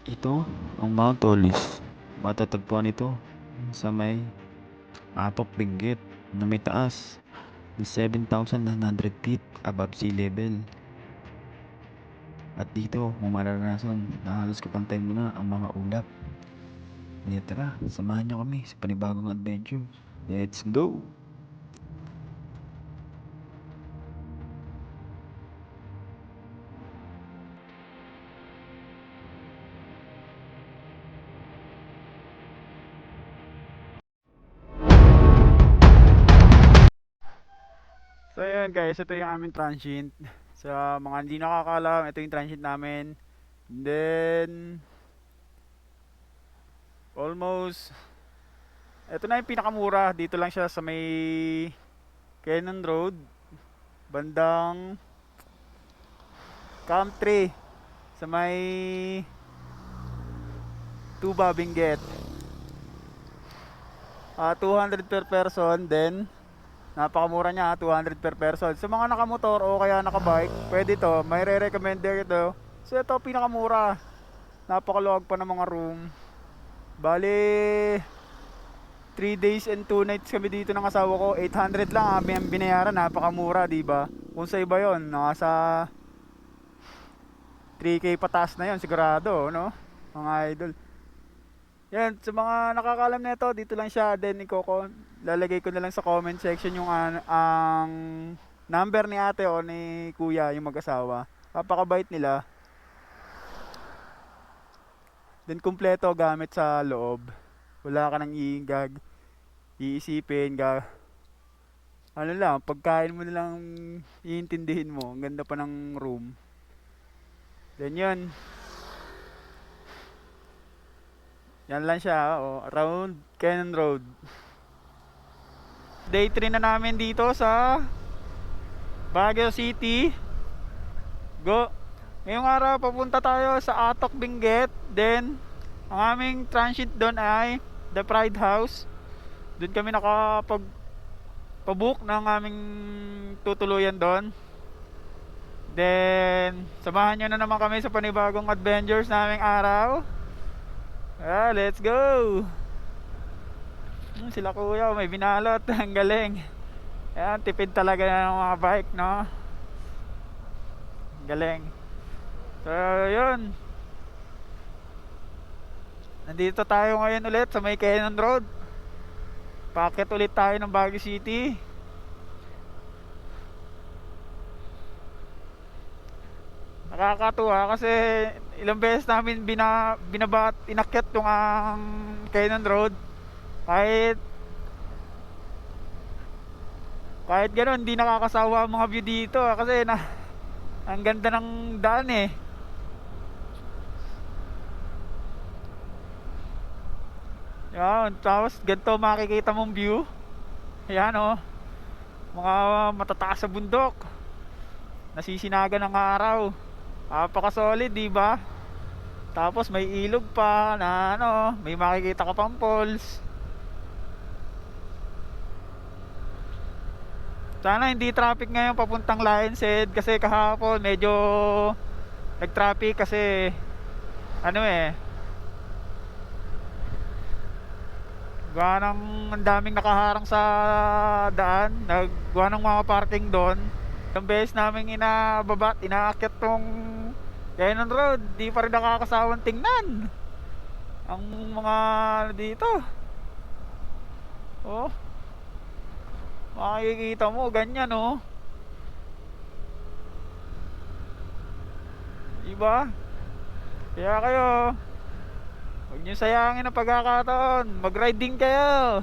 Ito ang Mount Olis. Matatagpuan ito sa may Atok Benguet na may taas na 7,900 feet above sea level. At dito mo mararanasan na halos kapantay mo na ang mga ulap. Kaya tara, samahan niyo kami sa panibagong adventure. Let's go! So yun guys, ito yung aming transient. Sa mga hindi nakakalam, ito yung transient namin. Then, almost, ito na yung pinakamura. Dito lang siya sa may Cannon Road. Bandang Camp 3. Sa may Tuba, Benguet. 200 per person. Then, napakamura niya, 200 per person. Sa mga nakamotor o kaya nakabike, pwede to. May re-recommend ito. So ito pinakamura. Napakaluwag pa ng mga room. Bali 3 days and 2 nights kami dito ng asawa ko. 800 lang kami ang binayaran, napakamura, 'di ba? Kung sa iba 'yon, nasa 3K pataas na 'yon sigurado, no? Mga idol. Yan, sa mga nakakaalam nito, dito lang siya. Then lalagay ko na lang sa comment section yung ang number ni ate o ni kuya, yung mag-asawa. Napakabait nila. Then kumpleto gamit sa loob. Wala ka nang iisipin, ano lang, pagkain mo na lang iintindihin mo. Ang ganda pa ng room. Then yun, yan lang siya, around Cannon Road. Day 3 na namin dito sa Baguio City. Go! Ngayong araw, papunta tayo sa Atok Benguet. Then, ang aming transit doon ay The Pride House. Doon kami pabook ng aming tutuluyan doon. Then, samahan nyo na naman kami sa panibagong adventures naming araw. Let's go! Sila kuya, may binalot. Ang galing. Ayan, tipid talaga ng mga bike, no? Galing. So, yun. Nandito tayo ngayon ulit sa may Cannon Road. Packet ulit tayo ng Baguio City. Nakakatuwa kasi ilang beses namin inakyat yung ang Cannon Road. Kahit gano'n, hindi nakakasawa ang mga view dito kasi ang ganda ng daan eh. Yan, tapos ganito makikita mong view. Ayan mga matataas sa bundok. Nasisinaga ng araw. Napaka solid, di ba? Tapos may ilog pa na may makikita ka pang falls. Sana hindi traffic ngayon papuntang Lion's Head kasi kahapon medyo nag-traffic kasi eh gawa ng ang daming nakaharang sa daan, naggawa ng mga parking doon. Ang beses namin inaakyat tong Cannon Road, di pa rin nakakasawang tingnan ang mga dito. Oh, makikita mo ganyan diba? Kaya kayo, huwag nyo sayangin ang pagkakataon, mag-riding kayo.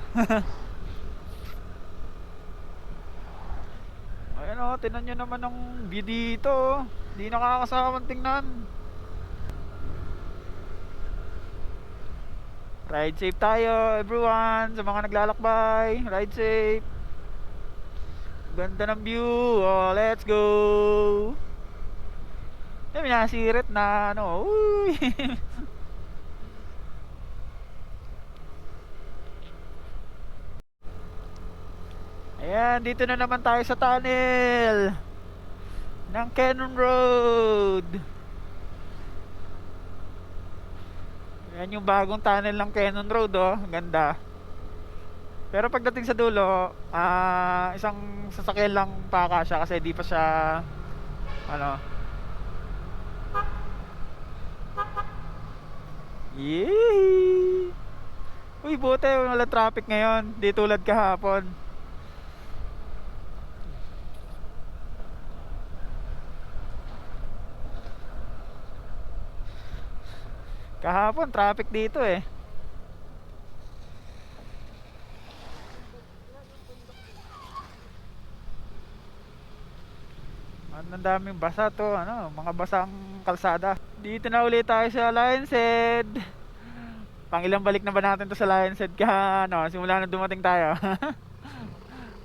Ayun tinan nyo naman ang view dito. Di nakakasawang tingnan. Ride safe tayo everyone. Sa mga naglalakbay, ride safe. Ganda ng view. Let's go. May nasirit na uy. Ayan, dito na naman tayo sa tunnel ng Cannon Road. Yan yung bagong tunnel ng Cannon Road, oh. Ganda. Pero pagdating sa dulo, isang sasakyan lang pakasya kasi di pa siya ano. Yee! Uy, buti wala traffic ngayon, di tulad kahapon. Kahapon traffic dito eh. Ang daming basa to, ano, mga basang kalsada. Dito na ulit tayo sa Lion's Head. Pangilang balik na ba natin to sa Lion's Head ka, ano, simula na dumating tayo.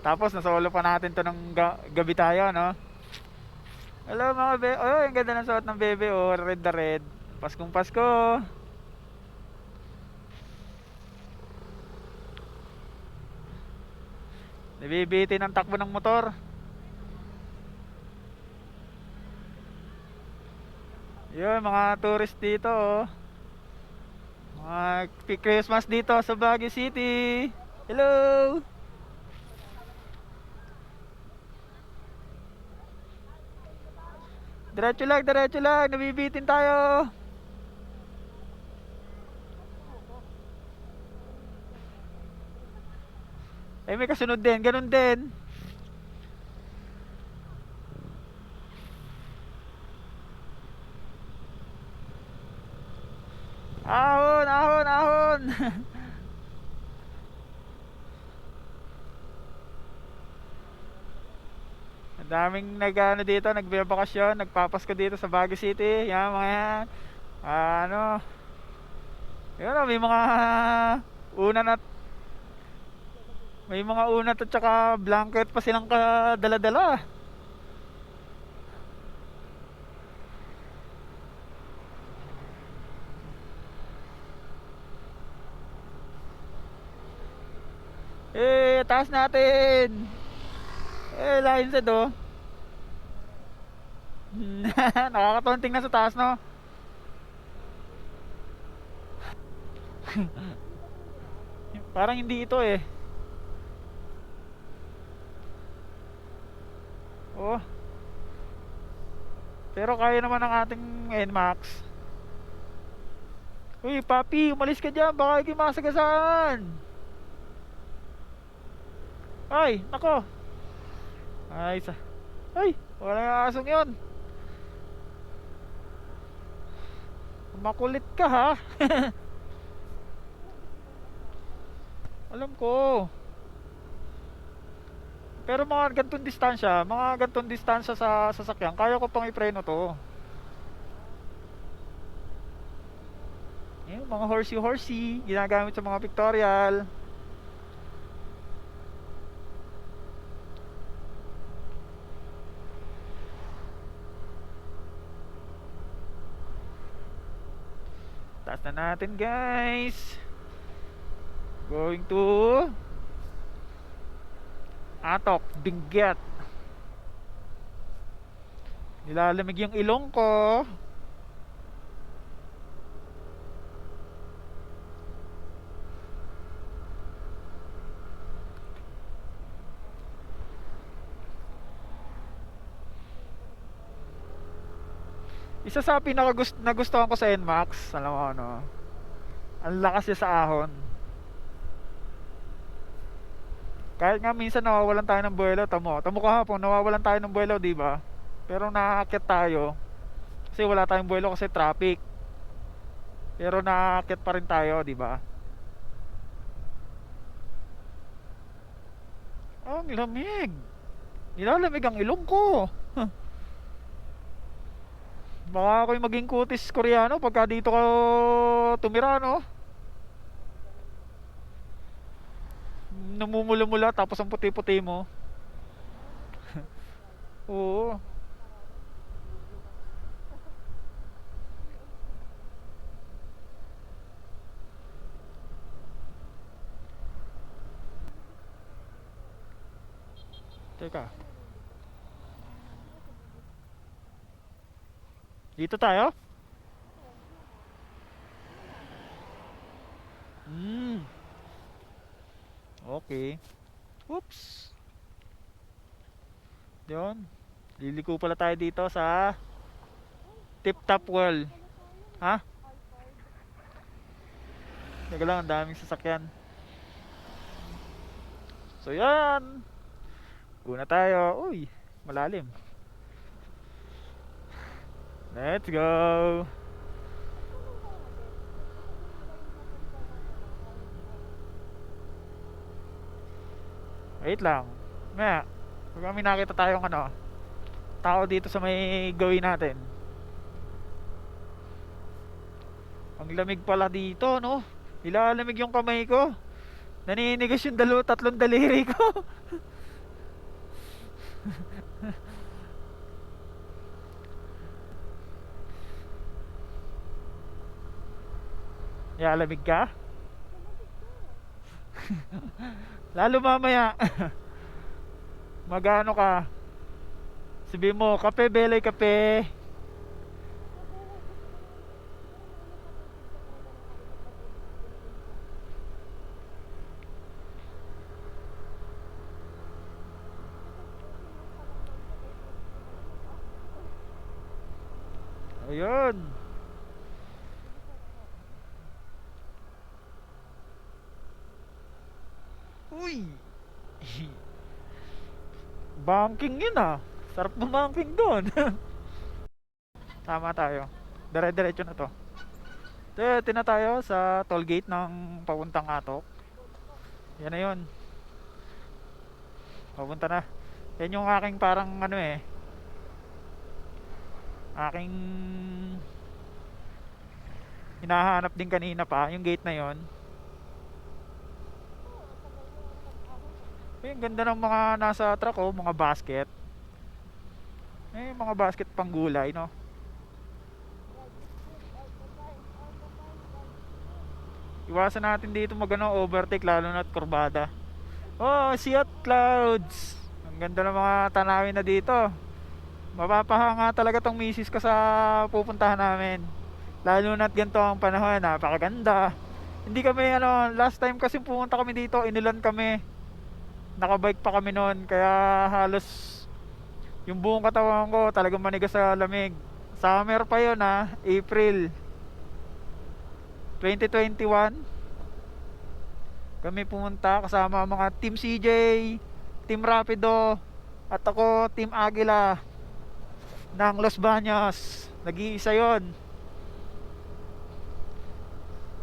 Tapos nasolo pa natin to ng gabi tayo, no? Hello mga oh, ang ganda ng suot ng bebe, oh, red na red. Paskong Pasko. Nabibitin ang takbo ng motor. Yun, mga tourist dito, oh. Mga Christmas dito sa Baguio City. Hello! Diretso lang, nabibitin tayo. Eh, may kasunod din, ganun din. Ahon, ahon, ahon. Ang daming nagano dito, nagbibakasyon, nagpapasko dito sa Baguio City. Yan mga yan. Ano? Yun, oh, unat at may mga unat at saka blanket pa silang kadala-dala. Eh, taas natin. Eh, lain sa do. Nakakatonting na sa taas, no? Parang hindi ito eh. Oh. Pero kaya naman ng ating NMAX. Uy, papi, umalis ka dyan. Baka hindi masagasaan. Ay, nako. Ay, wala yung asong yun. Makulit ka ha. Alam ko. Pero mga gantong distansya sa sasakyan, kaya ko pang ipreno to. Yung mga horsey ginagamit sa mga pictorial. Taas na natin, guys. Going to Atok, Benguet. Nilalamig yung ilong ko. Isa sa nagustuhan ko sa NMAX, alam mo ano, ang lakas niya sa ahon. Kahit nga minsan nawawalan tayo ng buwelo, tamo kahapon nawawalan tayo ng buwelo, di ba? Pero nakaakyat tayo kasi wala tayong buwelo kasi traffic. Pero nakaakyat pa rin tayo, di ba? Oh, ang lamig. Nilalamig ang ilong ko. Baka ako'y maging kutis Koreano pagka dito ka tumira, no? Namumula-mula tapos ang puti-puti mo. Oo. Teka. Dito tayo? Okay. Oops. Yun. Liliko pala tayo dito sa Tip Top World. Ha? Teka lang, ang daming sasakyan. So yan. Una tayo. Uy, malalim. Let's go. Wait lang. Maya, pag kami nakita tayong tao dito sa may gawin natin. Ang lamig pala dito, no? Ilalamig yung kamay ko. Naninigas yung tatlong daliri ko. Ilalamig ka? Lalo mamaya. Magano ka? Sabi mo, kape, belay, kape. Ayun. Uy. Banking yun ah. Sarap bumanking doon. Tama tayo. Dire-diretso na to. Ito na tayo sa toll gate ng papuntang Atok. Yan na yun. Papunta na. Yan yung aking parang aking hinahanap din kanina pa. Yung gate na yon. Yung ganda ng mga nasa truck oh, mga basket. Mga basket pang gulay, no? Iwasan natin dito overtake lalo na't kurbada. Oh, Seat Clouds. Ang ganda ng mga tanawin na dito. Mapapahanga talaga tong misis ko sa pupuntahan namin. Lalo na't ganito ang panahon, napakaganda. Hindi kami last time kasi pumunta kami dito, inilan kami. Nakabike pa kami noon, kaya halos yung buong katawan ko talagang manigas sa lamig. Summer pa yun April 2021 kami pumunta kasama mga Team CJ, Team Rapido, at ako Team Agila ng Los Baños. Nag-iisa yun.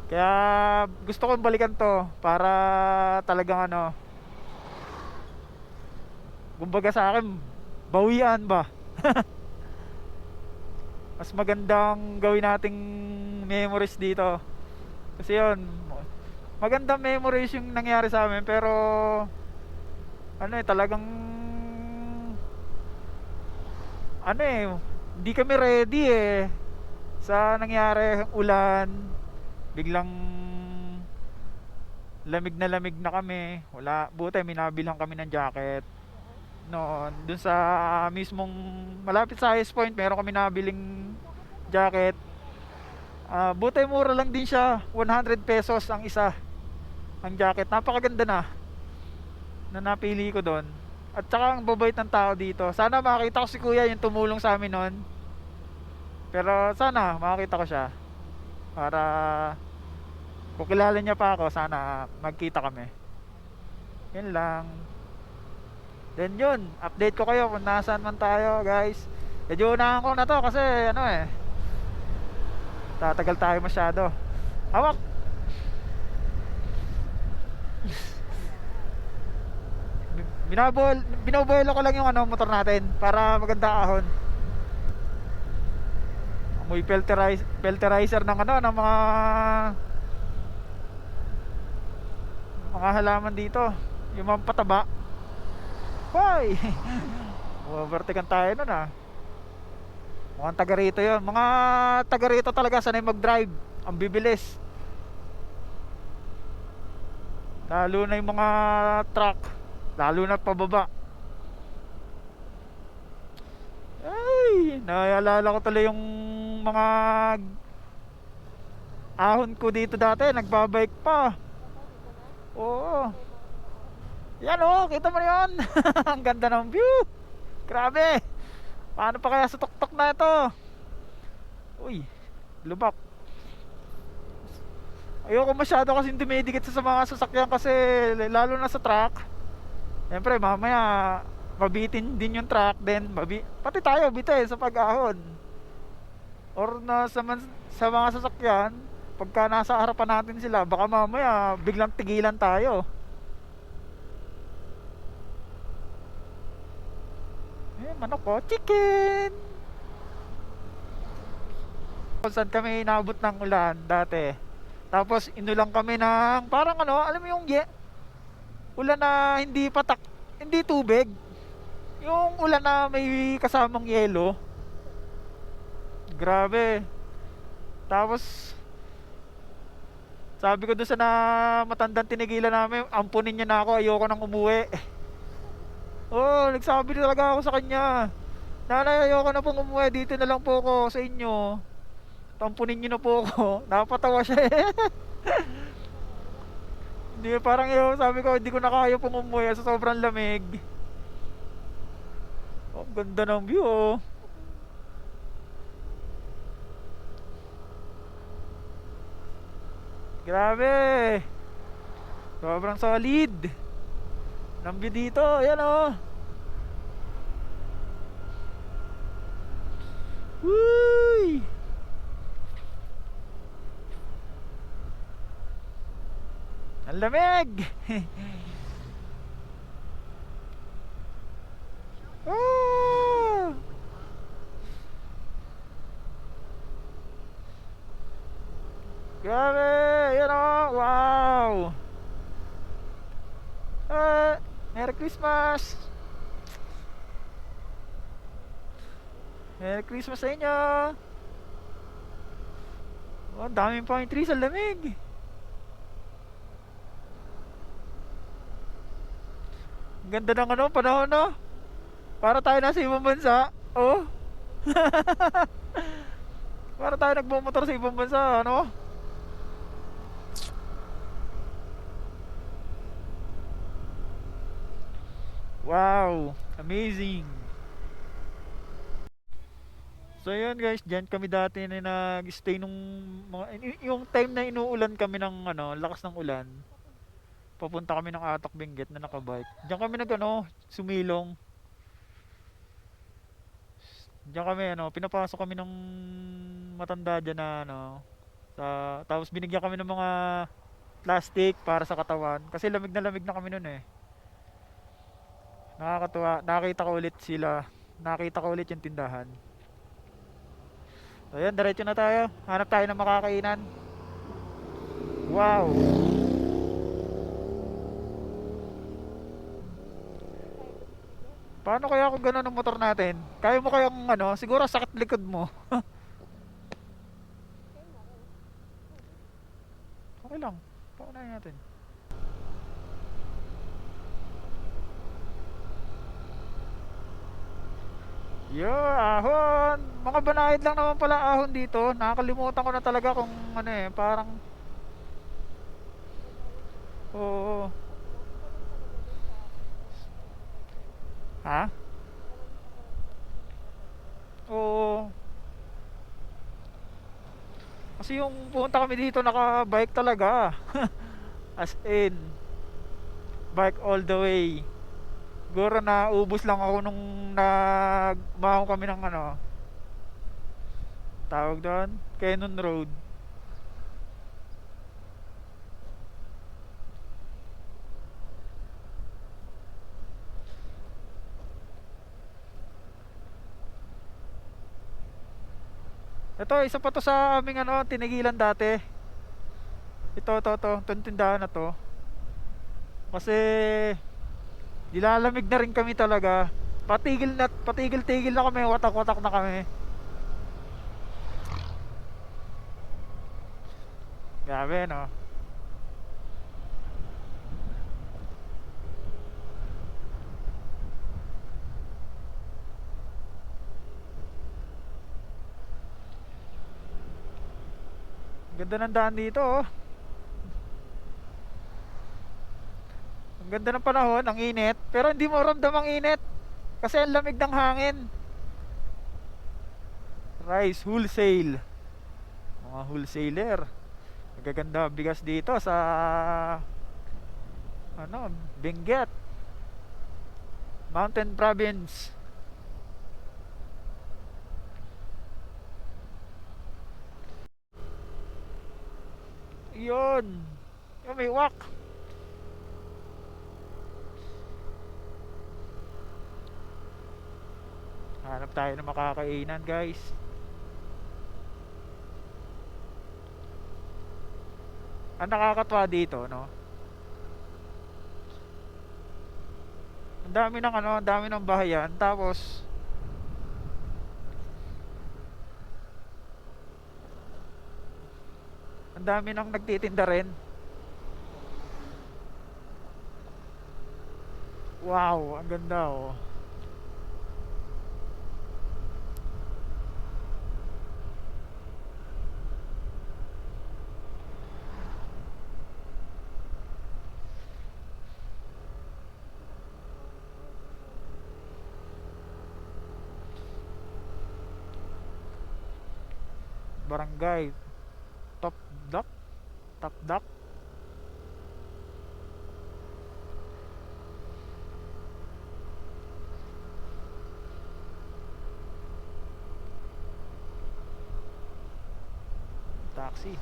Kaya gusto kong balikan to para talagang kumbaga sa akin bawian ba. Mas magandang gawin nating memories dito. Kasi yun, magandang memories yung nangyari sa amin. Pero talagang hindi kami ready sa nangyari. Ulan, biglang lamig na kami. Wala, buti minabilang kami ng jacket noon. Dun sa mismong malapit sa Highest Point, meron kami nabiling jacket. Buti mura lang din siya, 100 pesos ang isa ang jacket. Napakaganda na napili ko doon. At saka ang babait ng tao dito. Sana makita ko si kuya yung tumulong sa amin noon. Pero sana makita ko siya para kung kilala niya pa ako, sana magkita kami. Yun lang. Then yun, update ko kayo kung nasaan man tayo, guys. Medyo unahan ko na to kasi tatagal tayo masyado. Hawak. Binoboilo ko lang yung motor natin para maganda ahon. Amoy pelterizer ng ng mga halaman dito. Yung mga pataba. Hoy! Overtaken tayo nun Mukhang taga rito yun. Mga taga rito talaga sanay mag-drive. Ang bibilis. Lalo na yung mga truck. Lalo na pababa. Ay, naalala ko tuloy yung mga ahon ko dito dati. Nagbabike pa. Oo. Yan oh, kita mo na yun. Ang ganda ng view. Grabe. Paano pa kaya sa tuktok na ito? Uy, lubak. Ayoko masyado kasi dumidikit sa mga sasakyan kasi lalo na sa truck. Siyempre mamaya mabitin din yung truck, then pati tayo bitin sa pag-ahon. Or sa mga sasakyan, pagka nasa harapan natin sila, baka mamaya biglang tigilan tayo. Manok ko, chicken! Kung saan kami inabot ng ulan dati. Tapos inulang kami ng parang ano, alam mo yung ulan na hindi patak, hindi tubig. Yung ulan na may kasamang yelo. Grabe. Tapos sabi ko doon sa na matandang tinigilan namin, ampunin niya na ako, ayoko nang umuwi. Oh, nagsabi talaga ako sa kanya. Nanay, ayoko na pong umuwi, dito na lang po ako sa inyo. Tampunin niyo na po ako. Napatawa siya eh. Hindi, parang yun, sabi ko, hindi ko na kaya pong umuwi sa sobrang lamig. Oh, ganda ng view oh. Grabe. Sobrang solid. Ng view dito, yan oh. Woo! Ang lamig. Ah! Grabe, yan oh. Wow. Merry Christmas. Merry Christmas sa inyo. Oh, ang daming pine trees, ang lamig. Ang ganda ng ano, panahon no. Para tayo nasa ibang bansa. Oh. Para tayo nagmumotor sa ibang bansa, ano? Wow, amazing. So yun guys, diyan kami dati na nag-stay nung yung time na inuulan kami ng ano, lakas ng ulan. Papunta kami ng Atok Benguet na nakabike. Diyan kami nag ano, sumilong. Diyan kami ano, pinapasok kami ng matanda diyan na ano, tapos binigyan kami ng mga plastic para sa katawan kasi lamig na kami noon eh. Nakakatuwa, nakita ko ulit sila. Nakita ko ulit yung tindahan. So yan, diretso na tayo. Hanap tayo ng makakainan. Wow. Paano kaya kung gano'n ang motor natin? Kaya mo kayang ano, siguro sakit likod mo. Okay lang. Paunahin natin. Yo, ahon. Mga banayad lang naman pala ahon dito. Nakakalimutan ko na talaga kung ano eh, parang oo. Ha? Oo. Kasi yung pumunta kami dito naka-bike talaga. As in, bike all the way. Siguro na ubos lang ako nung nagmahon kami ng ano, tawag doon, Cannon Road. Ito, isa pa to sa aming ano, tinigilan dati. Itong tindahan na to. Kasi nilalamig na rin kami talaga. Patigil-tigil na kami, watak-watak na kami. Grabe no. Ganda ng daan dito oh. Ang ganda ng panahon, ang init, pero hindi mo ramdam ang init kasi ang lamig ng hangin. Rice wholesale, mga wholesaler. Magaganda ang bigas dito sa ano, Benguet, Mountain Province. Yun, yung may wak. Hanap tayo ng makakainan, guys. Ang nakakatuwa dito, no? Ang dami ng ano, ang dami ng bahayan, tapos ang dami ng nagtitinda rin. Wow, ang ganda oh. Barangay Top Dock, Top Dock. Taxi.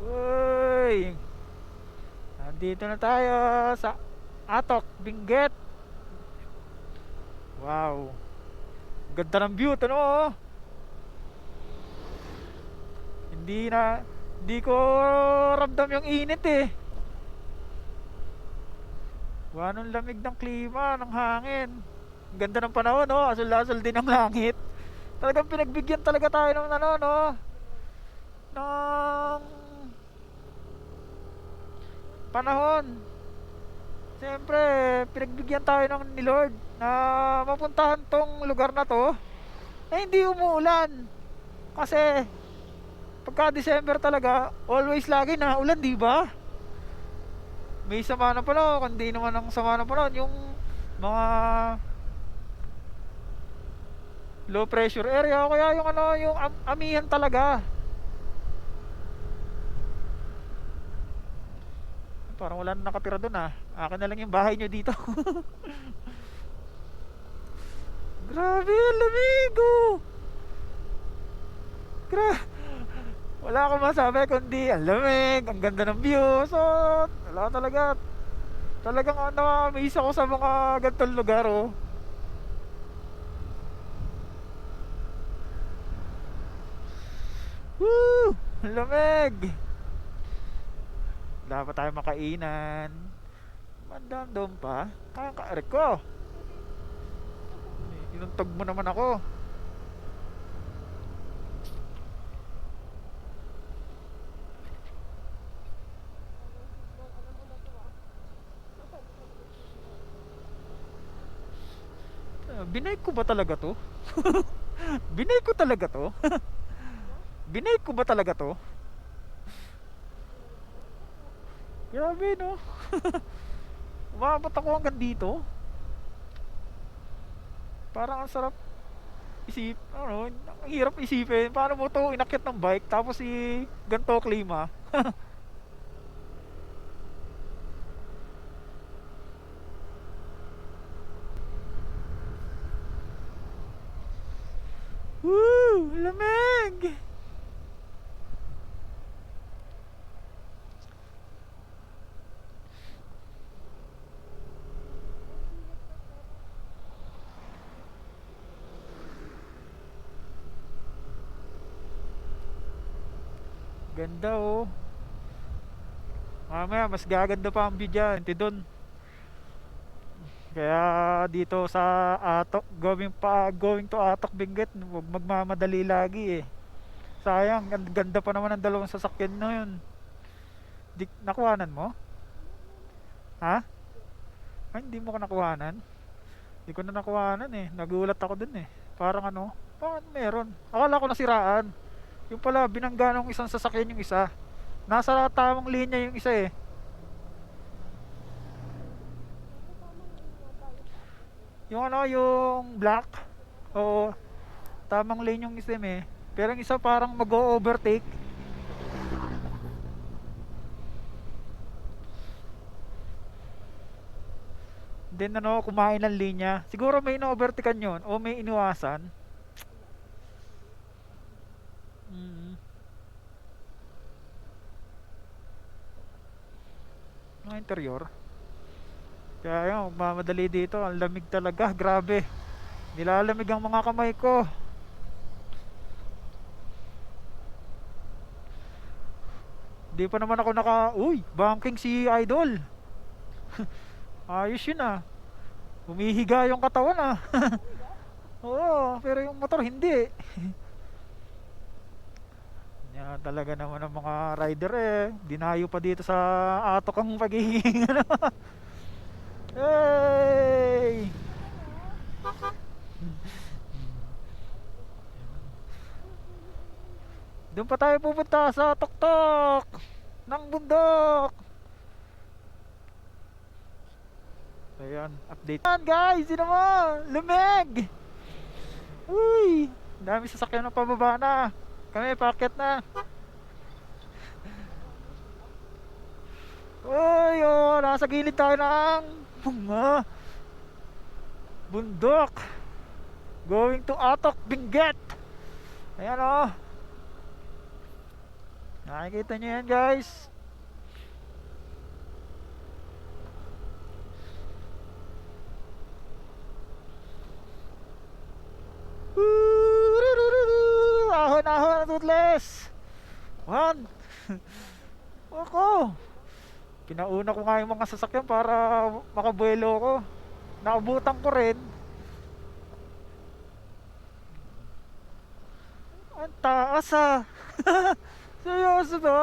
Uy! Nandito na tayo sa Atok, Benguet. Wow. Ganda ng view, ano oh. Hindi ko ramdam yung init eh. Anong lamig ng klima, ng hangin. Ang ganda ng panahon, no? Asul-asul din ang langit. Talagang pinagbigyan talaga tayo ng ano, no? Ng panahon. Siyempre, pinagbigyan tayo ng ni Lord na mapuntahan tong lugar na to. Eh, hindi umuulan. Kasi, pagka December talaga, always lagi na ulan, di ba? May sama na pala, kundi naman ang sama na pala yung mga low pressure area o kaya yung ano, yung amihan talaga. Parang wala na nakatira doon ah. Akin na lang yung bahay nyo dito. Grabe, lamig oh. Wala akong masabi kundi ang lamig, ang ganda ng view. So, wala talaga. Talagang na-amaze ako sa mga ganitong lugar oh. Woo! Ang lamig. Dapat tayo makainan. Mandang doon pa. Kakaarik ko. Inuntog mo naman ako. Binay ko ba talaga to? Binay ko talaga to? Binay ko ba talaga to? Grabe no. Umabot ako hanggang dito. Parang ang sarap ano, ang hirap isipin. Paano mo to inakyat ng bike tapos ganto klima. Woo! Lamig! Ganda oh. Mamaya mas gaganda pa ang view dyan. Doon. Kaya dito sa Atok, going to Atok Benguet, huwag magmamadali lagi eh. Sayang, ang ganda pa naman ng dalawang sasakyan na yun. Nakuhanan mo? Ha? Ay, hindi mo ko nakuhanan. Hindi ko na nakuhanan eh. Nagulat ako dun eh. Parang ano, parang meron. Akala ko nasiraan. Yung pala, binangga ng isang sasakyan yung isa. Nasa tamang linya yung isa eh. Yung ano, yung black. Oo, tamang lane yung isa eh. Pero yung isa parang mag-o-overtake. Then ano, kumain ng linya. Siguro may ino-overtakean yun o may iniwasan. Mm. Mga interior. Kaya yun, magmamadali dito. Ang lamig talaga, grabe. Nilalamig ang mga kamay ko. Di pa naman ako Uy, banking si Idol. Ayos yun ah. Humihiga yung katawan ah. Oo, pero yung motor hindi. Yan talaga naman ang mga rider eh. Dinayo pa dito sa atok ang pagiging ano. Hey! Doon pa tayo pupunta sa tuktok ng bundok. Ayan, update. Ayan guys, yun naman, lumeg. Uy, dami sasakyan ng pababa na. Kami, packet na. Uy, oh, nasa gilid tayo ng mga bundok. Going to Atok, Benguet. Ayan oh. Nakikita nyo yan guys. Ahon, ahon, toothless. One. Ako. Pinauna ko nga yung mga sasakyan para makabuelo ko. Naabutan ko rin. Ang taas ah. Seryoso to.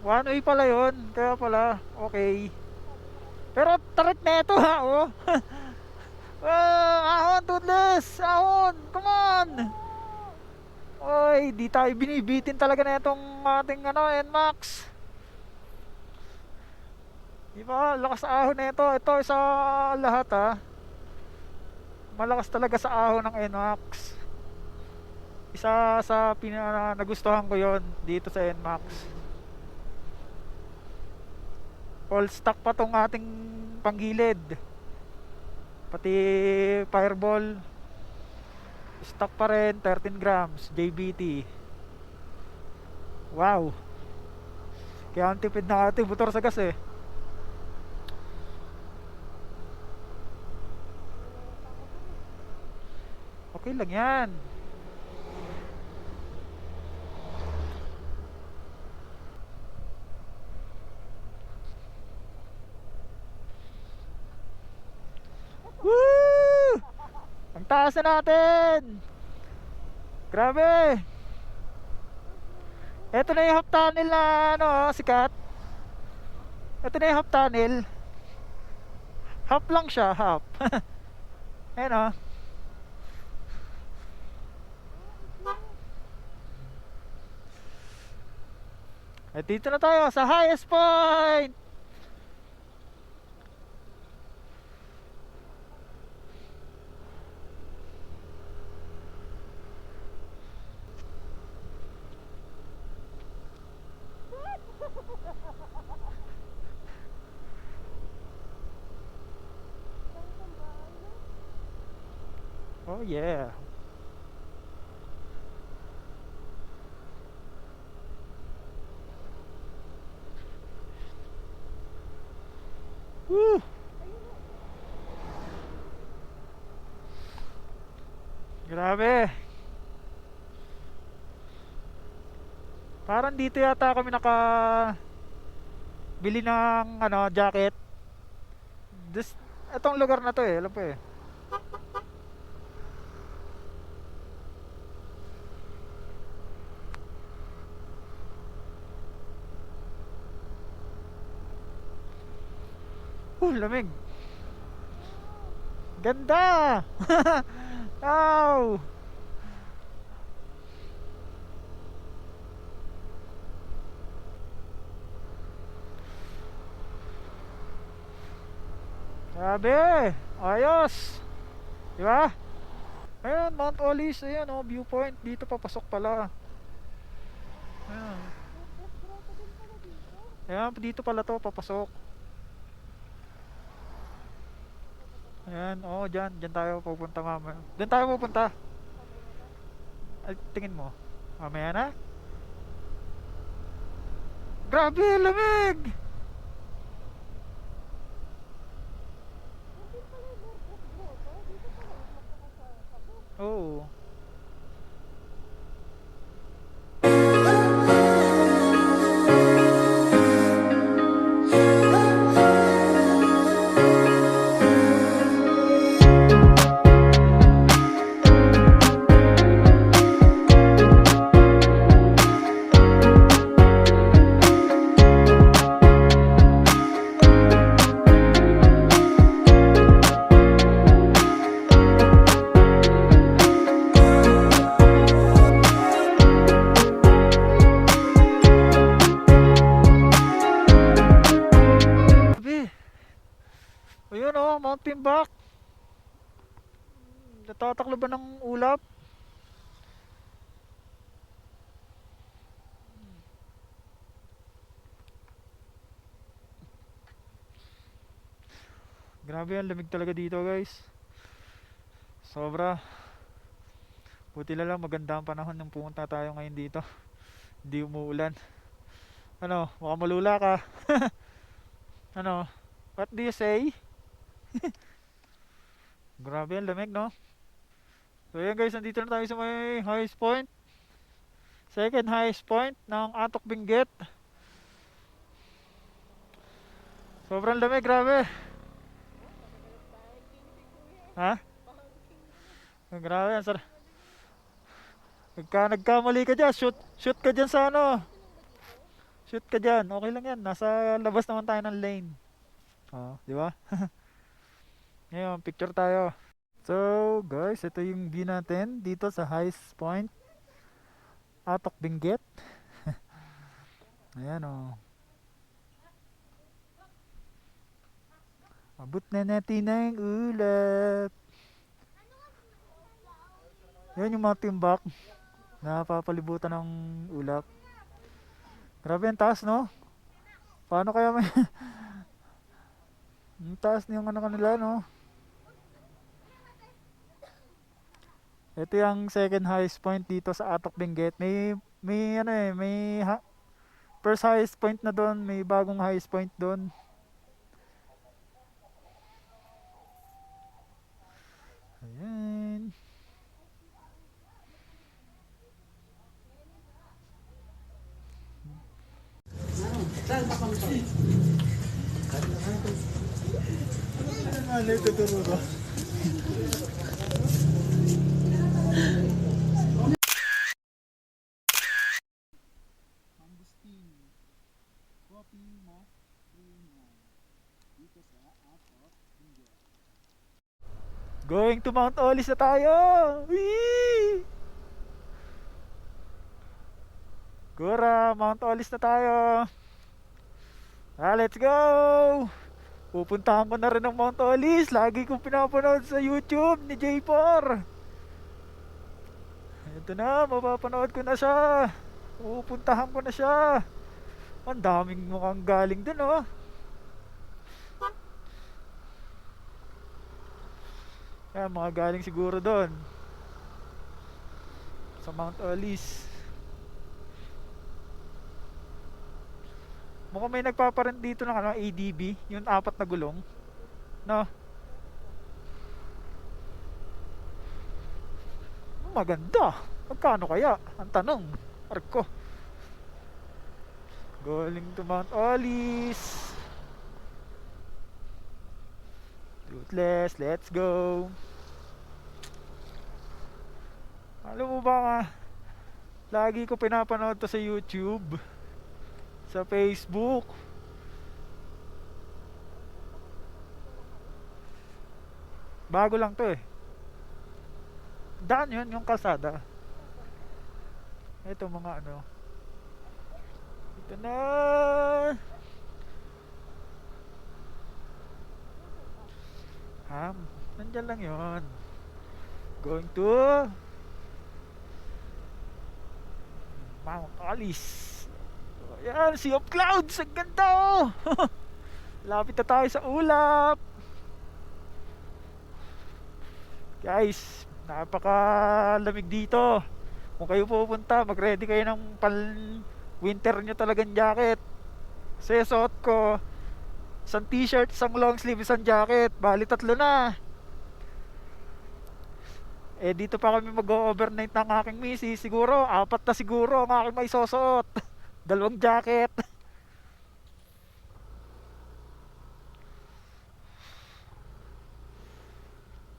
One way pala yun. Kaya pala, okay. Pero tarik na ito ha, oh. Ahon, toothless! Ahon! Come on! Oy, di tayo binibitin talaga na itong ating ano, NMAX. Di ba? Lakas sa ahon na ito. Ito sa lahat ha. Malakas talaga sa ahon ng NMAX. Isa sa nagustuhan ko yon dito sa NMAX. All stock pa tong ating panggilid. Pati fireball stock pa rin, 13 grams JBT. Wow, kaya ang tipid na ating motor sa gas eh. Okay lang yan. Woo! Ang taas na natin. Grabe. Ito na yung half tunnel na ano, sikat. Ito na yung half tunnel. Half lang siya, half. Ayan o. At dito na tayo sa highest point. Oh yeah. Woo! Grabe. Parang dito yata kami bili ng ano, jacket. Itong lugar na to eh, alam po eh. Lamig. Ganda! Wow! Grabe! Ayos! Diba? Ayan, Mount Olis. Ayan, oh, viewpoint. Dito papasok pala. Ayan. Ayan, dito pala to papasok. Ayan, oh, dyan. Dyan tayo pupunta mamaya. Dyan tayo pupunta. Ay, tingin mo. Mamaya na. Grabe, lamig! Oo. Grabe. Ayun, oh, Mount Timbak. Natataklo ba ng ulap? Grabe, ang lamig talaga dito, guys. Sobra. Buti na lang maganda ang panahon nung pumunta tayo ngayon dito. Hindi umuulan. Ano, mukhang malula ka. Ano, what do you say? Grabe, ang lamig, no? So ayan guys, nandito na tayo sa may highest point. Second highest point ng Atok Benguet. Sobrang lamig, grabe. Ha? Grabe, ang sarap. Nagkamali ka dyan, shoot ka dyan sa ano. Shoot ka dyan, okay lang yan. Nasa labas naman tayo ng lane. Oh, di ba? Ngayon, picture tayo. So, guys, ito yung view natin dito sa highest point, Atok Benguet. Ayan, oh. Abot na natin ng ulap. Yan yung mga timbak. Napapalibutan ng ulap. Grabe ang taas, no? Paano kaya may ang taas yung ano kanila, no? Ito yung second highest point dito sa Atok Benguet. May ano eh, first highest point na doon, may bagong highest point doon. Ayan. Ano ito turo? Going to Mount Olis na tayo! Whee! Gura, Mount Olis na tayo! Let's go! Pupuntahan ko na rin ng Mount Olis. Lagi kong pinapanood sa YouTube ni J4. Ito na, mapapanood ko na siya. Pupuntahan ko na siya. Ang daming mukhang galing dun, oh. Kaya mga galing siguro doon sa Mount Olis. Mukhang may nagpaparent dito ng ano, ADB, yung 4 na gulong, no? Maganda. Magkano kaya? Ang tanong. Arko. Going to Mount Olis. Toothless, let's go. Alam mo ba nga, lagi ko pinapanood to sa YouTube, sa Facebook. Bago lang to eh. Daan yun, yung kalsada. Ito mga ano. Ito na. Nandyan lang yun. Going to Mount Alice. Ayan, Sea of Clouds. Ang ganda oh. Lapit na tayo sa ulap. Guys, napakalamig dito. Kung kayo pupunta, mag-ready kayo ng winter nyo talagang jacket. Kasi suot ko isang t-shirt, isang long sleeve, isang jacket. Bali tatlo na. Eh dito pa kami mag-overnight ng aking misis. Siguro, apat na siguro ang aking may susuot. Dalawang jacket.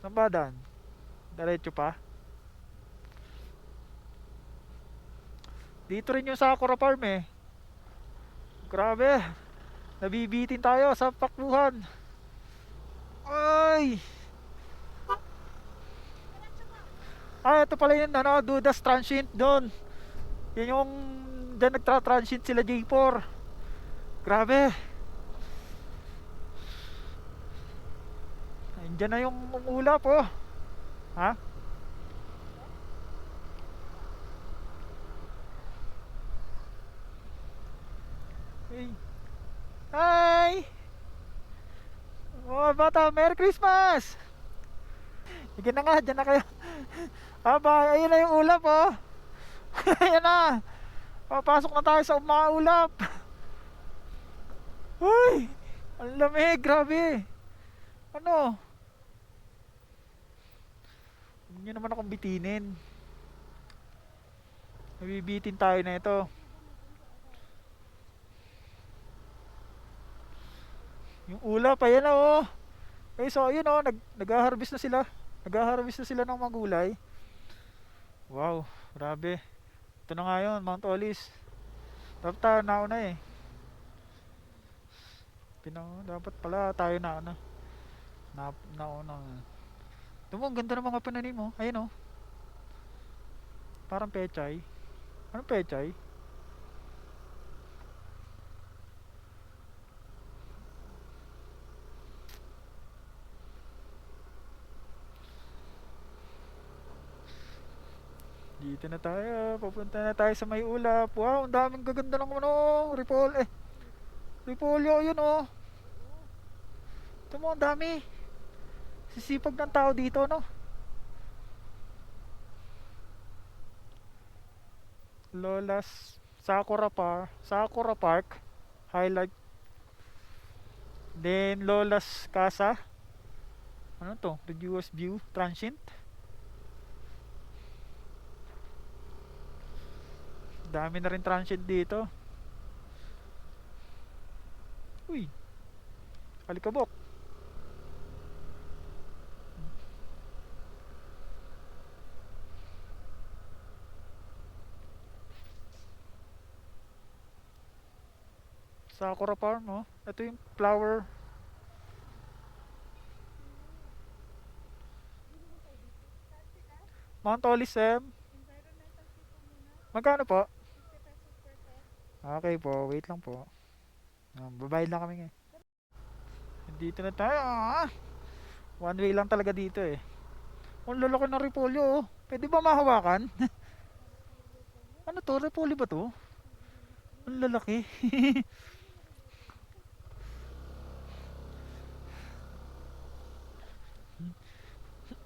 Saan ba daan? Diretso pa? Dito rin yung Sakura Farm eh. Grabe. Nabibitin tayo sa pakbuhan. Ay! Ito pala yun, ano, Dudas Transient doon. Yun yung, dyan nagtra-transient sila J4. Grabe. Diyan na yung ulap oh. Ha? Hey. Hi! Mga bata, Merry Christmas! Sige na nga, dyan na kayo. Aba, ayun na yung ulap oh. Ayan na. Papasok na tayo sa mga ulap. Uy! Ang lamig, grabe. Ano? Huwag nyo naman akong bitinin. Nabibitin tayo na ito. Yung ulap, ayan na oh. Eh so ayun oh, nag-harvest na sila. Nag-harvest na sila ng mga gulay. Wow, grabe. Ito na nga yun, Mount Olis. Dapat tayo nauna eh. Dapat pala tayo nauna. Nauna. Ito mo, ang ganda ng mga pananim mo. Ayun oh. Parang pechay. Anong pechay? Dito na tayo. Papunta na tayo sa may ulap. Wow, ang daming gaganda ng ano. Repolyo, yun oh. Ito mo, ang dami. Sisipag ng tao dito, no? Lola's Sakura Park highlight. Then Lola's Casa. Ano to? Reduce view transient. Dami na rin transient dito. Uy. Alikabok. Sakura Farm, oh. Ito yung flower. Mount Olisem. Magkano po? Okay po, wait lang po. Babayad lang kami ngayon. Dito na tayo. One way lang talaga dito eh. Ang lalaki ng repolyo oh. Pwede ba mahawakan? Ano to? Repolyo ba to? Ang lalaki.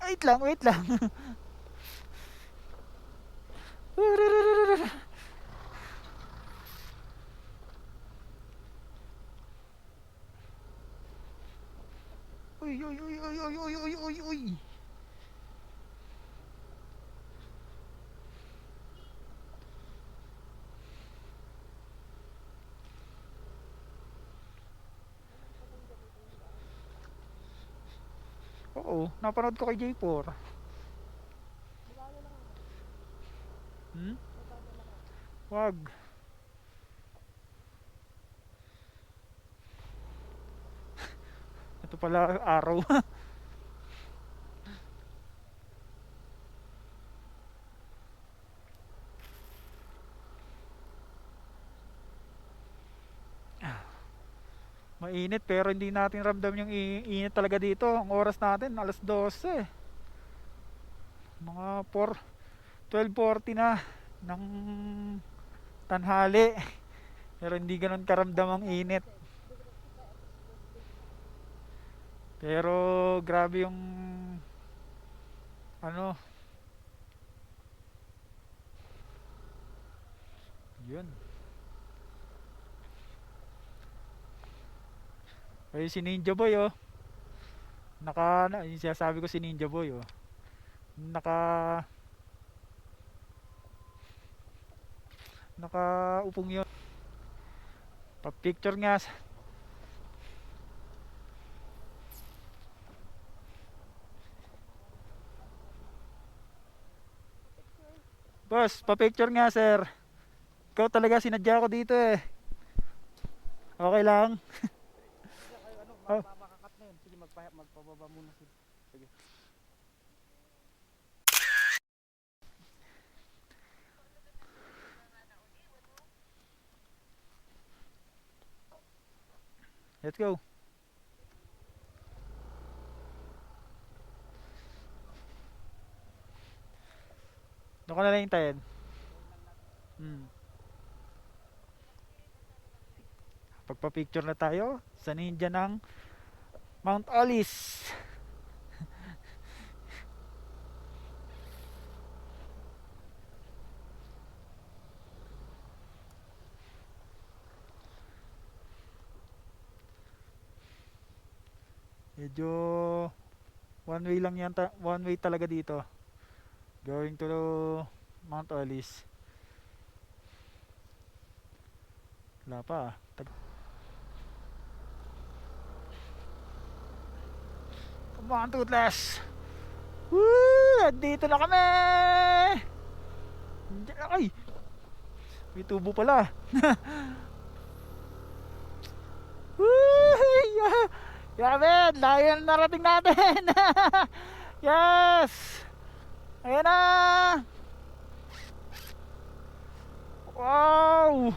Wait lang, wait lang. Uy, uy, uy, uy, uy, uy, uy, uy, uy. Oo, napanood ko kay J4. Hmm? Wag. Ito pala araw. Mainit pero hindi natin ramdam yung init talaga dito. Ang oras natin alas 12. Mga 12:40 na ng tanghali. Pero hindi ganun karamdam ang init. Pero grabe yung ano, yun. Ay si Ninja Boy oh. Yung sinasabi ko si Ninja Boy oh. Naka nakaupong yun. Pa-picture nga. Boss, pa-picture nga sir. Ikaw talaga sinadya ko dito eh. Okay lang. Oh, Makakakat na yun. Sige, magpababa muna sila. Sige. let's go. Doon ka na lang hintayin. Pagpa-picture na tayo sa ninja ng Mount Olis. Medyo one way lang yan, one way talaga dito. Going to Mount Olis. Wala pa. Come on, Toothless! Woo! Nandito na kami! Ay! May tubo pala. Woo! Yaman! Layo na narating natin! Yes! Ayan na! Wow!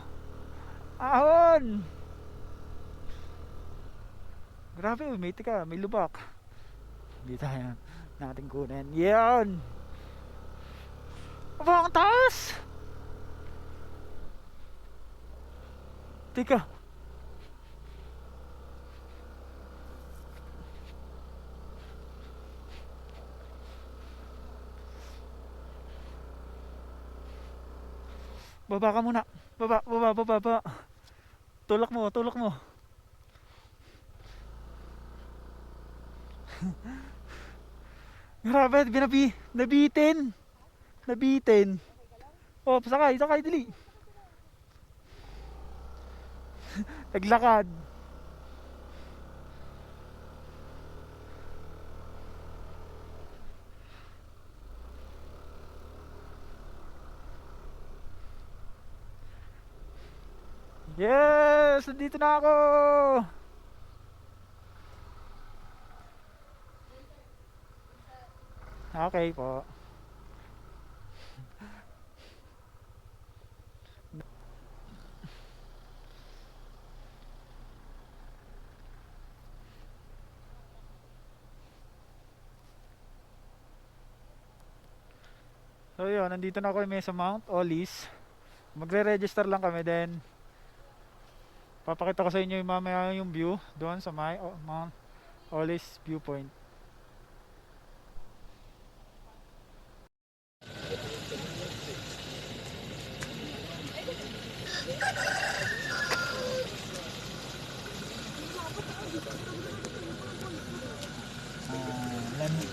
Ahon! Grabe, may tika, may lubak. Hindi tayo natin kunin. Yan! Aba, ang taas! Tika. Baba ka muna. Baba. Tulak mo. Grabe, nabitin. Oh, sakay, dali. Naglakad. Yes! Nandito na ako! Okay po. So yun, nandito na ako sa Mount Olis. Magre-register lang kami, then papakita ko sa inyo yung mamaya yung view doon sa Mount Olis viewpoint.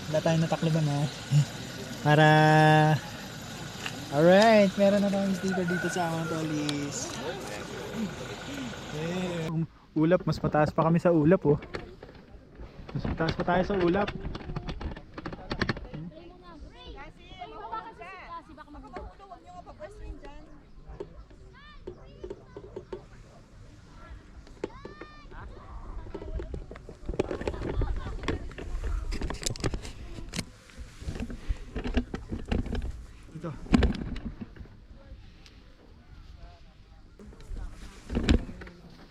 Wala tayong natakliban ha. Para... Alright, meron na tayong sticker dito sa Mount Olis. Ulap, mas mataas pa kami sa ulap oh. Mas mataas pa tayo sa ulap. Ito.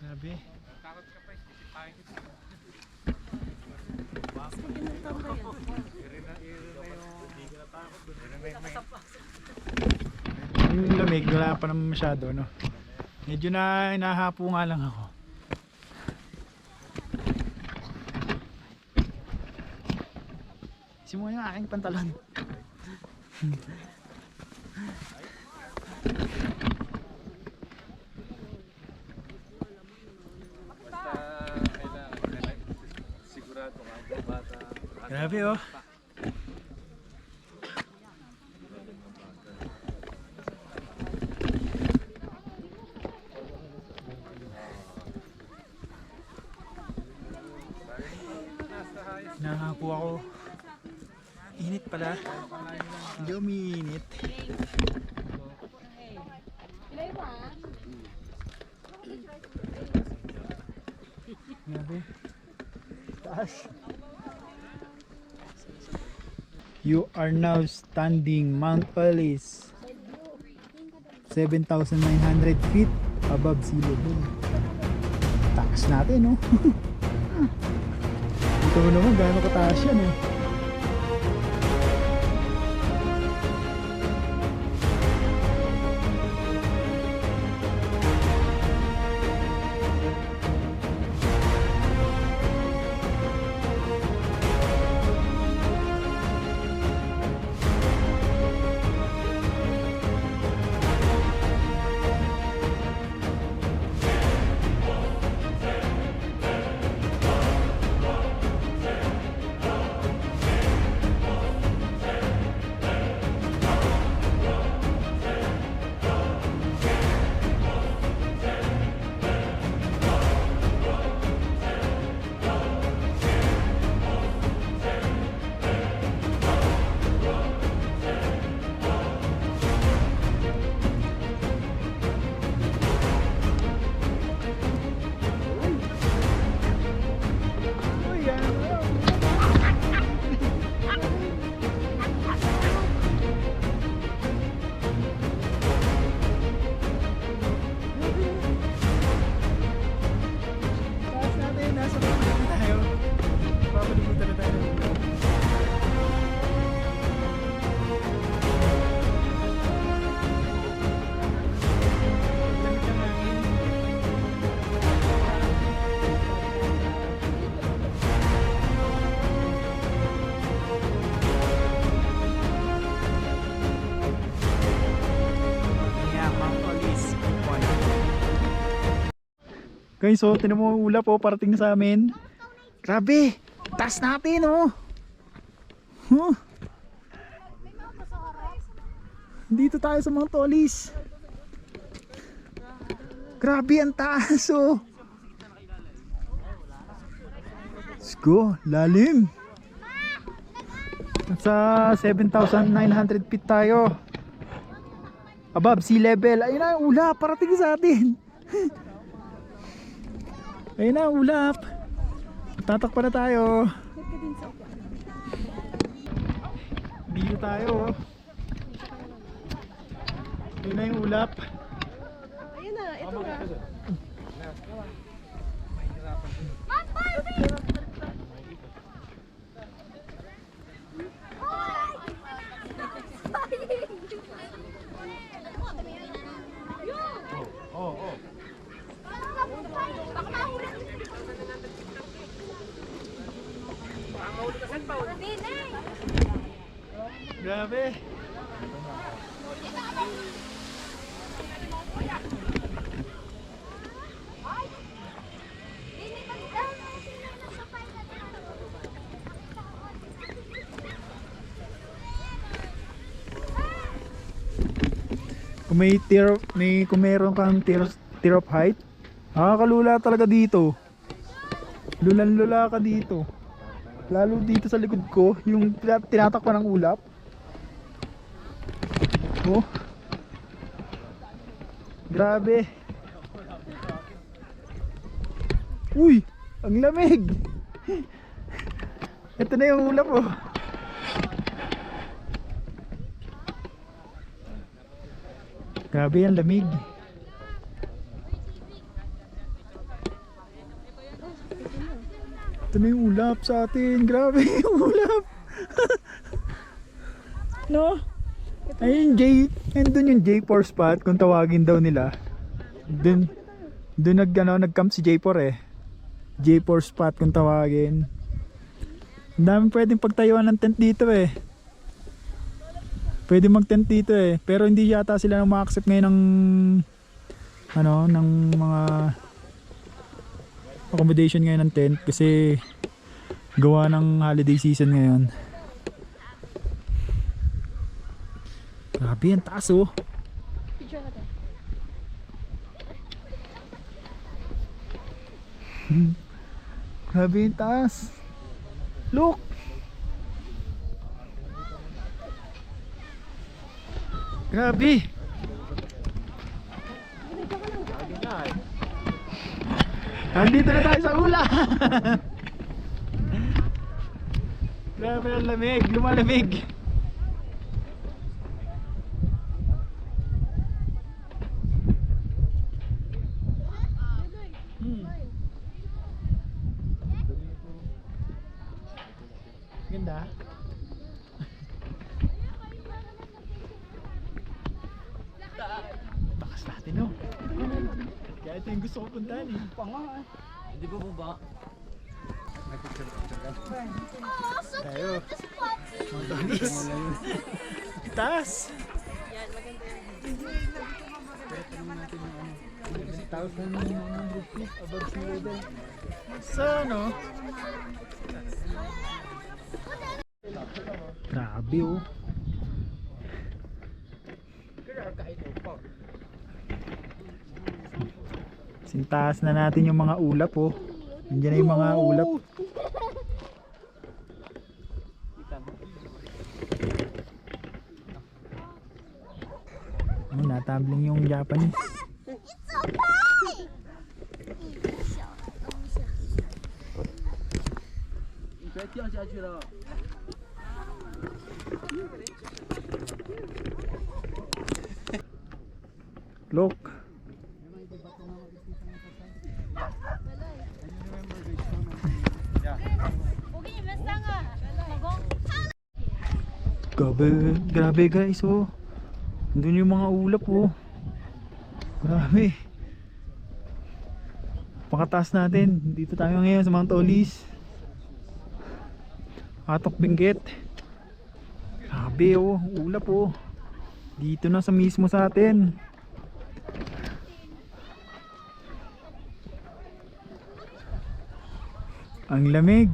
Grabe. Yung lamig, wala pa naman masyado, no? Medyo na inahapo nga lang ako. Simulan yung aking pantalon. Grabe oh. Nahapo ako. Init pala. Hindi umiinit. Grabe. Taas. You are now standing Mount Olis, 7,900 feet above sea level. Taas natin, no? Ito mo naman gaano kataas yan, eh. Guys, so tinan mo ang ulap oh, parating na sa amin. Grabe! Taas natin oh! Huh? Dito tayo sa mga Tolis. Grabe ang taas oh! Let's go! Lalim! Sa 7,900 feet tayo. Above sea level. Ayun na yung ulap, parating sa atin. Ayun na, ulap. Tatakpan na tayo. Dito tayo. Ayun na yung ulap. Ayun na, ito na. Grabe. Kung meron kang tier of height, nakakalula talaga dito. Lulan-lula ka dito. Lalo dito sa likod ko, yung tinatakpan ng ulap. Oh. Grabe. Uy, ang lamig. Ito na yung ulap oh. Grabe ang lamig. Ito na yung ulap sa atin. Grabe yung ulap. No? Ayun doon yung J4 spot kung tawagin daw nila. Doon nag-camp si J4 eh. J4 spot kung tawagin. Ang dami pwedeng pagtayuan ng tent dito eh. Pwede mag-tent dito eh. Pero hindi yata sila nang ma-accept ngayon ng mga accommodation ngayon ng tent kasi gawa ng holiday season ngayon. Grabe ang taas oh. Picture natin. Grabe ang taas. Look. Grabe. Nandito na tayo sa ula. Grabe ang lamig, lumalamig. Ganda. Takas natin no. Kaya ito yung gusto ko puntahan eh. Hindi ba baba? Tayo. Montonis. Taas. Yan, maganda yan. 1,100 feet above sea level. So ano? Grabe oh. Sintaas na natin yung mga ulap oh. Nandiyan na yung mga ulap. Oh, natambling yung Japanese. Look. Grabe guys oh. Doon yung mga ulap oh. Grabe. Pakataas natin. Dito tayo ngayon sa Mount Olis. Atok Benguet. Grabe oh, ulap oh. Dito na sa mismo sa atin. Ang lamig.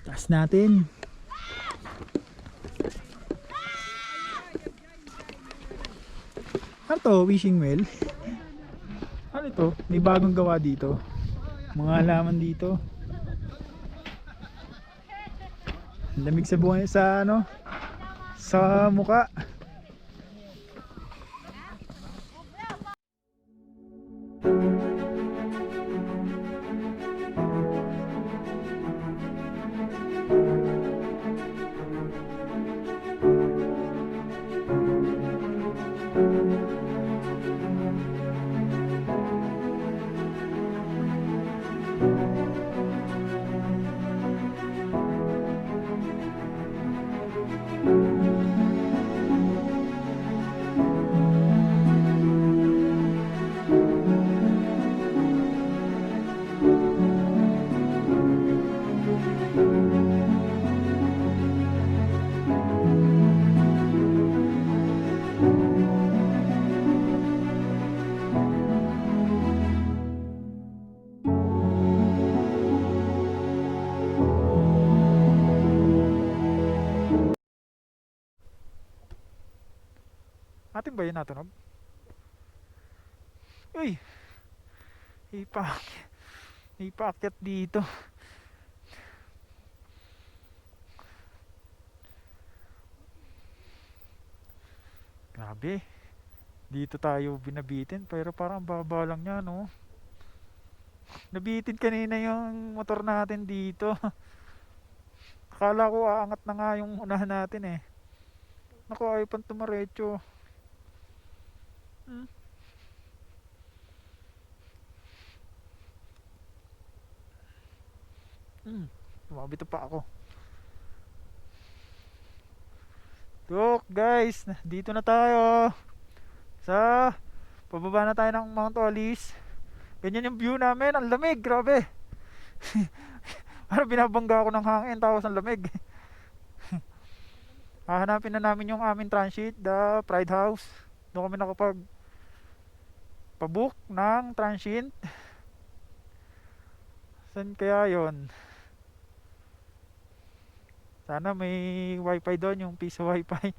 Taas natin. Ano to? Wishing well? Ano to? May bagong gawa dito. Mga halaman dito. Lamig sa buhay sa ano? Sa muka. Atin ba yun natunog? Uy! Ipakyat dito. Grabe. Dito tayo binabitin pero parang baba lang niya no. Nabitin kanina yung motor natin dito. Akala ko aangat na nga yung unahan natin eh. Naku, ayaw pang tumaretso. Hmm? Tumabito pa ako. Look guys, dito na tayo. Sa pababa na tayo ng Mount Olis. Ganyan yung view namin, ang lamig, grabe. Parang binabangga ako ng hangin tapos ang lamig. Hahanapin na namin yung aming transit, the Pride House. Doon kami nakapag pabook ng transit. Saan kaya yon? Sana may wifi doon, yung piso wifi.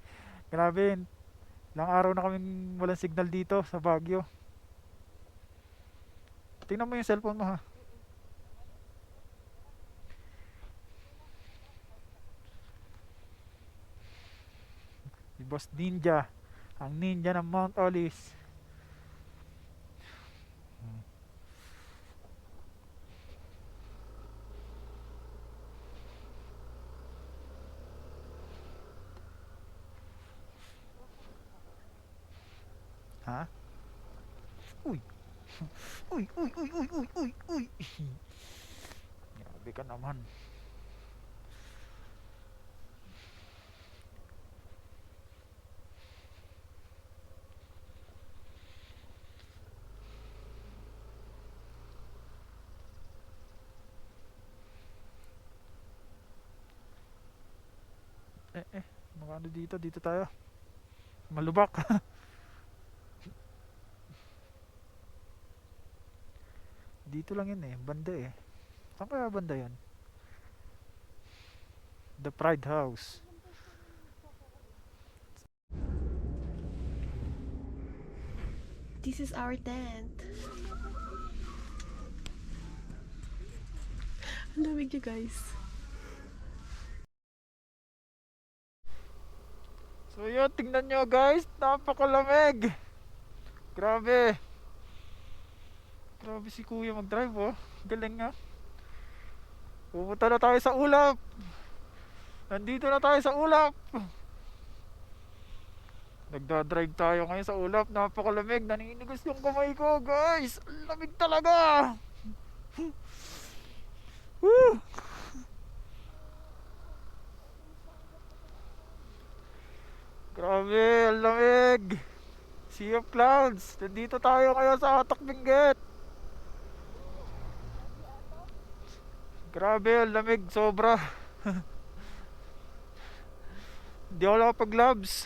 Grabe, ilang araw na kaming walang signal dito sa Baguio. Tingnan mo yung cellphone mo ha. Si Boss Ninja, ang ninja ng Mount Olis. Ha? Uy. Uy, uy, uy, uy, uy, uy, uy. Grabe ka naman. Magano dito? Dito tayo. Malubak. Dito lang yun eh, banda eh. Saan kaya banda yan? The Pride House. This is our tent. Ang lamig niya guys. So yun, tingnan nyo guys, napakalamig. Grabe. Grabe si kuya mag-drive oh. Galing nga. Pupunta na tayo sa ulap. Nandito na tayo sa ulap. Nagdadrive tayo ngayon sa ulap. Napakalamig. Naninigas yung kamay ko guys. Ang lamig talaga. Woo! Grabe, ang lamig. Sea of Clouds. Nandito tayo ngayon sa Atok Benguet. Grabe, ang lamig. Sobra. Hindi ako nakapag-gloves.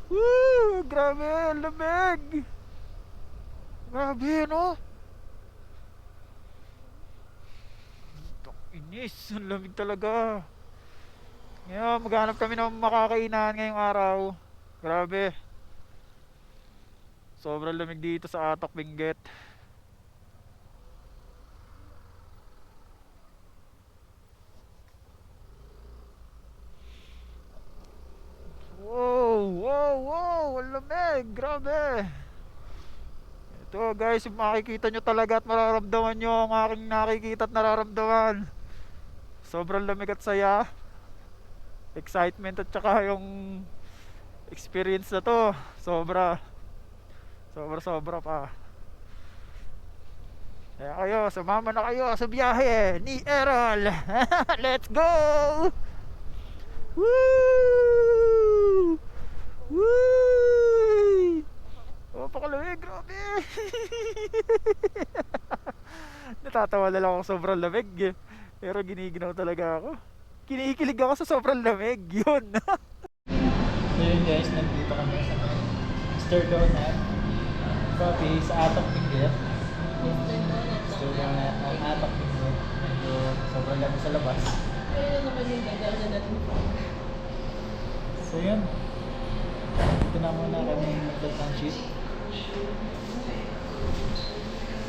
Woo! Grabe, ang lamig. Grabe, no? Inis, ang lamig talaga. Ngayon, maghanap kami ng makakainan ngayong araw. Grabe. Sobrang lamig dito sa Atok Benguet. Wow, wow, wow, ang lamig. Grabe. Ito guys, yung makikita nyo talaga at mararamdaman nyo ang aking nakikita at nararamdaman. Sobrang lamig at saya. Excitement at saka yung experience na to. Sobra. Sobra pa. Kaya kayo, sumama na kayo sa biyahe ni Errol. Let's go! Woo! Woo! Oh, pakalamig, grabe. Natatawa na lang ako, sobrang lamig. Pero giniginaw talaga ako. Kinikilig ako sa sobrang lamig. Yun. So yun guys, nandito kami sa Mr. Donut Coffee sa Atok Benguet. Mr. Donut ng Atok Benguet. Medyo sobrang lamig sa labas. Kaya naman yung ganda na natin. So yun, dito na muna kami magta-transit.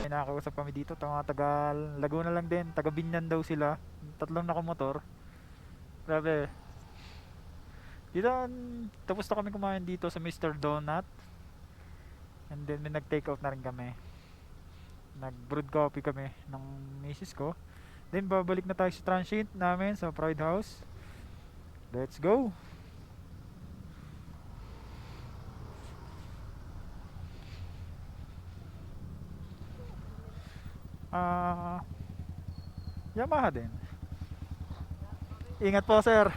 may nakakausap kami dito, mga taga Laguna lang din, taga Binyan daw sila, tatlong nakamotor. Grabe. Dito, tapos na kami kumain dito sa Mr. Donut. And then may nag-take out na rin kami. Nag-brewed coffee kami ng misis ko. Then babalik na tayo sa transient namin sa Pride House. Let's go! Yamaha din. Ingat po, sir.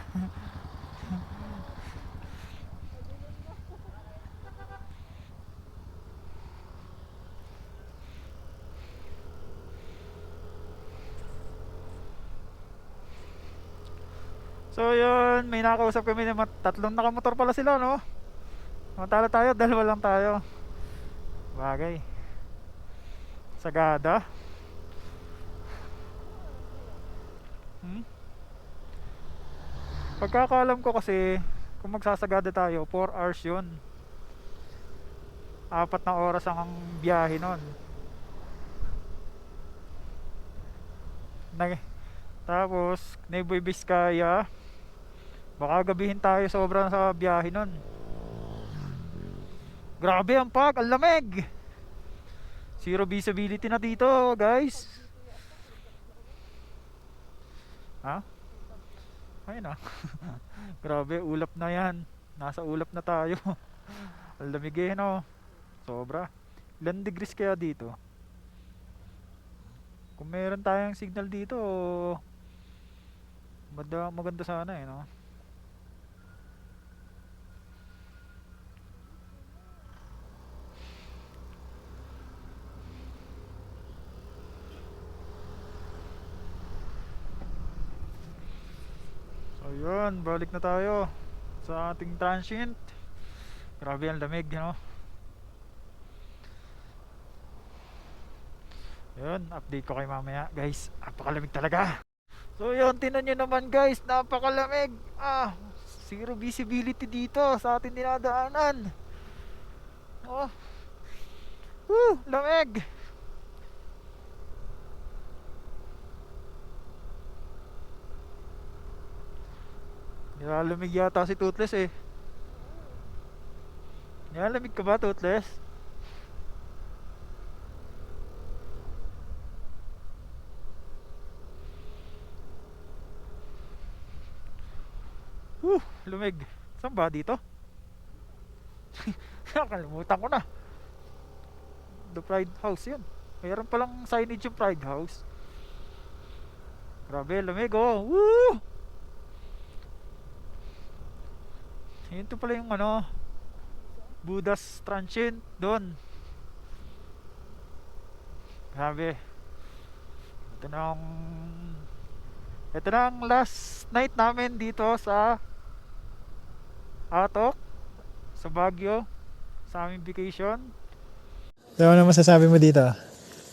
So yun, may nakausap kami na tatlong nakamotor pala sila, no? Matala tayo, dalawa lang tayo. Bagay. Sagada. Pagkakaalam ko kasi, kung magsasagada tayo, 4 hours yun. 4 na oras ang biyahe nun. Tapos, Neiboy Vizcaya. Baka gabihin tayo sobrang sa biyahe nun. Grabe ang ang lamig. Zero visibility na dito, guys. Ha? Ayun na. Grabe, ulap na yan. Nasa ulap na tayo. Ang lamig eh, no? Sobra. Ilan degrees kaya dito? Kung meron tayong signal dito, maganda sana eh, no? So yun, balik na tayo sa ating transient. Grabe ang lamig, no? Yun, update ko kay mamaya, guys. Napakalamig talaga. So yun, tinan nyo naman, guys, napakalamig. Zero visibility dito sa ating dinadaanan. Oh. Lamig. Nilalamig yata si Toothless eh. Nilalamig ka ba, Toothless? Lumig. Saan ba dito? Nakalimutan ko na. The Pride House yun. Mayroon palang signage yung Pride House. Grabe, lumig oh. Woo! Yun to pala yung ano, Buddha's Transient doon. Grabe. Ito na ang last night namin dito sa Atok, sa Baguio, sa aming vacation. So ano masasabi mo dito?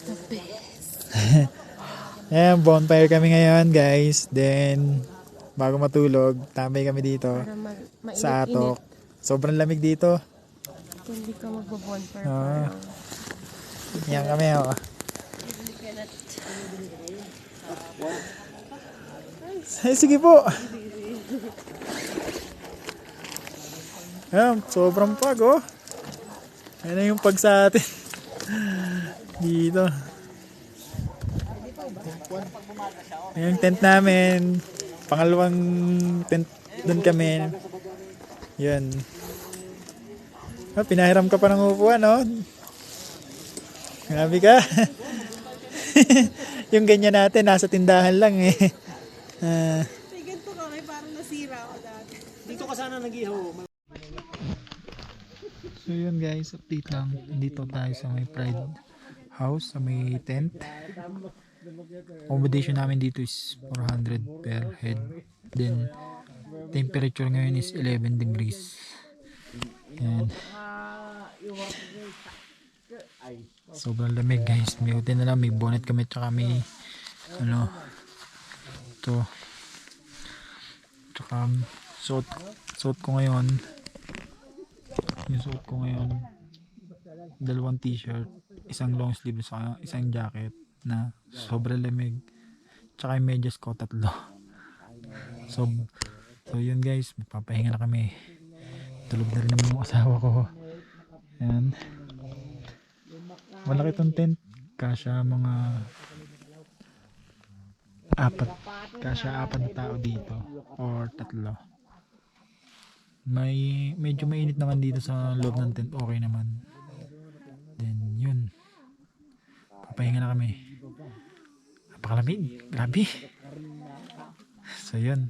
The best. Ayan, bonfire kami ngayon, guys. Then, bago matulog, tambay kami dito Para sa mainit-init. Atok. Sobrang lamig dito. Kung hindi ka magbabonfire, Oo. parang Yan kami, oh. you cannot. Ay, sige po. Ayan, sobrang pag, oh. Ayan na yung pag sa atin. Dito. Ayan yung tent namin. Pangalawang tent doon kami. Yan. Oh, pinahiram ka pa ng upuan, no? Grabe ka. Yung ganyan natin, nasa tindahan lang eh. May ganito kami, parang nasira ako dati. Dito ka sana nag-ihaw. So yun guys, update lang. Dito tayo sa may Pride House, sa may tent. Accommodation namin dito is 400 per head. Then, temperature ngayon is 11 degrees. Yan. Sobrang lamig guys. May hotel na lang, may bonnet kami, tsaka may ano, ito. Tsaka suot ko ngayon. Yung suot ko ngayon, dalawang t-shirt, isang long sleeve sa isang jacket na sobrang lamig. Tsaka yung medyas ko 3. So, yun guys, magpapahinga na kami. Tulog na rin naman yung asawa ko. Ayan. Malaki tong tent. Kasya mga apat na tao dito. Or 3. Medyo mainit naman dito sa loob ng tent. Okay naman. Then yun. Papahinga na kami. Napakalamig. Grabe. So yun.